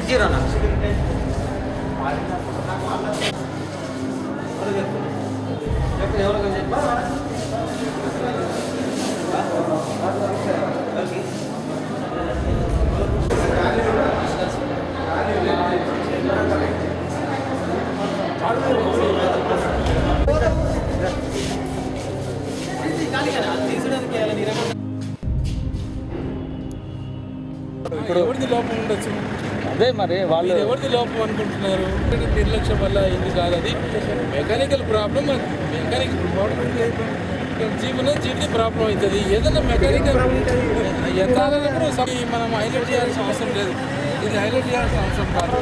Zero అన్న ఇప్పుడు ఎవరిది లోపం ఉండొచ్చు? అదే మరి వాళ్ళు ఎవరిది లోపం అనుకుంటున్నారు? నిర్లక్ష్యం వల్ల ఇది కాదు, అది మెకానికల్ ప్రాబ్లం. మెకానికల్ జీవితం ప్రాబ్లం అవుతుంది. ఏదైనా మెకానికల్ ఎంత మనం హైలైట్ చేయాల్సిన అవసరం లేదు. ఇది హైలైట్ చేయాల్సిన అవసరం కాదు.